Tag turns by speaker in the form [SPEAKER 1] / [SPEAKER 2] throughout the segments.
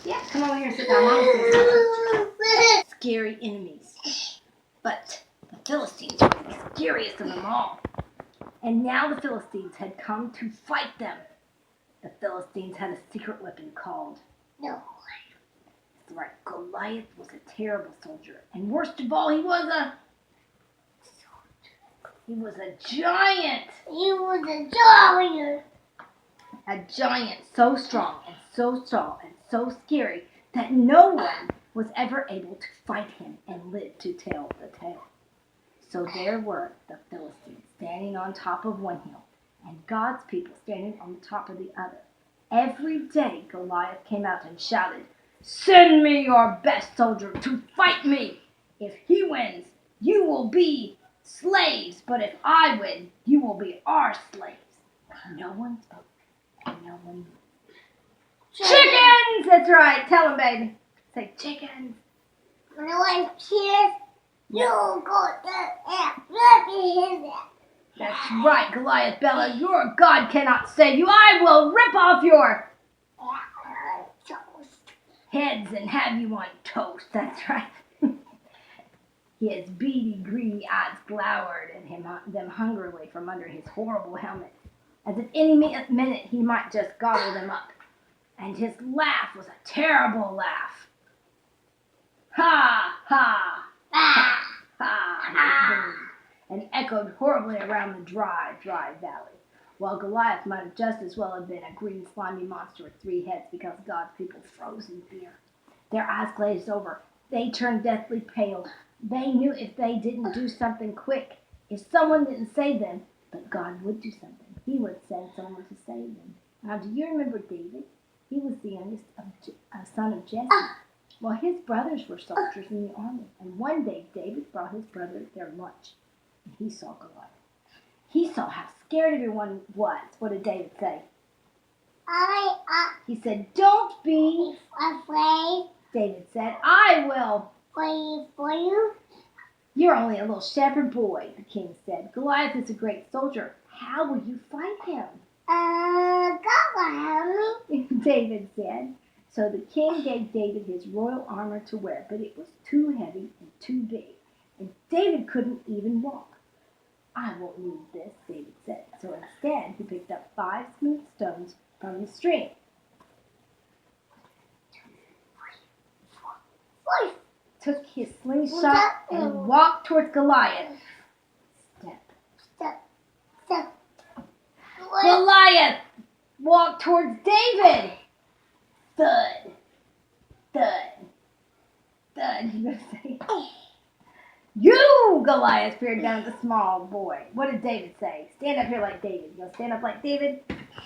[SPEAKER 1] Yeah, come over here and sit down. Mom, scary enemies. But the Philistines were the scariest of them all. And now the Philistines had come to fight them. The Philistines had a secret weapon called Goliath. That's right, Goliath was a terrible soldier. And worst of all, he was a giant.
[SPEAKER 2] He was a giant.
[SPEAKER 1] A giant so strong and so tall and so scary that no one was ever able to fight him and live to tell the tale. So there were the Philistines standing on top of one hill and God's people standing on the top of the other. Every day Goliath came out and shouted, "Send me your best soldier to fight me. If he wins, you will be slaves, but if I win, you will be our slaves." No one spoke. No one. Chickens! That's right. Tell them, baby. Say chickens.
[SPEAKER 2] When I want kids, you go to
[SPEAKER 1] That's right, Goliath Bella. Your God cannot save you. I will rip off your heads and have you on toast. That's right. His beady, greedy eyes glowered at them hungrily from under his horrible helmet, as if any minute he might just gobble them up. And his laugh was a terrible laugh. Ha, ha, ha, ha, and echoed horribly around the dry, dry valley, while Goliath might have just as well have been a green, slimy monster with 3 heads because God's people froze in fear. Their eyes glazed over. They turned deathly pale. They knew if they didn't do something quick, if someone didn't save them, but God would do something. He would send someone to save them. Now, do you remember David? He was the youngest son of Jesse. Well, his brothers were soldiers in the army, and one day David brought his brother their lunch, and he saw Goliath. He saw how scared everyone was. What did David say? He said, "Don't be
[SPEAKER 2] afraid."
[SPEAKER 1] David said, "I will
[SPEAKER 2] Wait for you.
[SPEAKER 1] You're only a little shepherd boy," the king said. "Goliath is a great soldier. How will you fight him?"
[SPEAKER 2] God will help me.
[SPEAKER 1] David said. So the king gave David his royal armor to wear, but it was too heavy and too big, and David couldn't even walk. "I won't need this," David said. So instead, he picked up 5 smooth stones from the stream. Took his slingshot and walked towards Goliath.
[SPEAKER 2] Step.
[SPEAKER 1] Goliath walked towards David. Thud, thud, thud. You gonna say? "You!" Goliath peered down at the small boy. What did David say? Stand up here like David. You gonna stand up like David?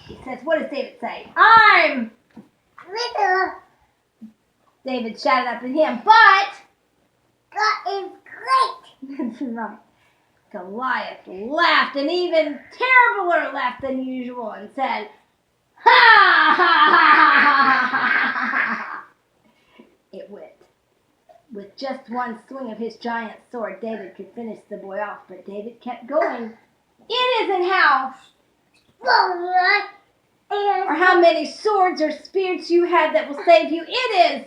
[SPEAKER 1] He says, what does David say? "I'm
[SPEAKER 2] little."
[SPEAKER 1] David shouted up at him, but
[SPEAKER 2] God is great.
[SPEAKER 1] that's right. Goliath laughed, an even terribler laugh than usual, and said, "Ha, ha, ha, ha, ha, ha." It went. With just one swing of his giant sword, David could finish the boy off, but David kept going. "It isn't how or how many swords or spears you have that will save you. It is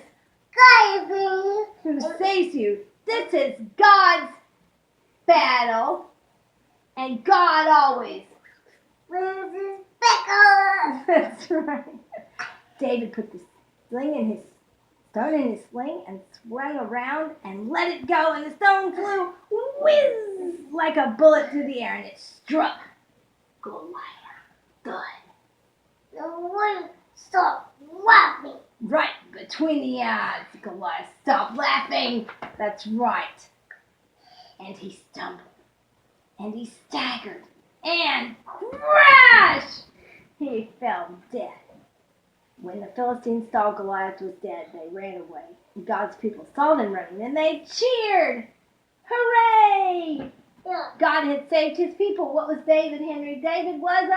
[SPEAKER 2] God
[SPEAKER 1] who saves you. This is God's battle, and God always." That's right. David put the stone in his sling and swung around and let it go, and the stone flew whiz like a bullet through the air, and it struck Goliath. Thud.
[SPEAKER 2] The wind stopped laughing.
[SPEAKER 1] Right between the eyes. Goliath stopped laughing. That's right. And he stumbled. And he staggered. And crash! He fell dead. When the Philistines saw Goliath was dead, they ran away. And God's people saw them running, and they cheered. Hooray!
[SPEAKER 2] Yeah.
[SPEAKER 1] God had saved his people. What was David, Henry? David was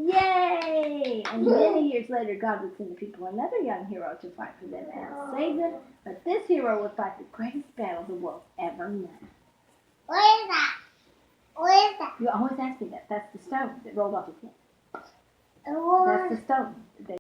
[SPEAKER 1] Yay! And many years later, God would send the people another young hero to fight for them and save them. But this hero would fight the greatest battle the world ever known.
[SPEAKER 2] What is that? What is that?
[SPEAKER 1] You always ask me that. That's the stone that rolled off his head.
[SPEAKER 2] What?
[SPEAKER 1] That's the stone.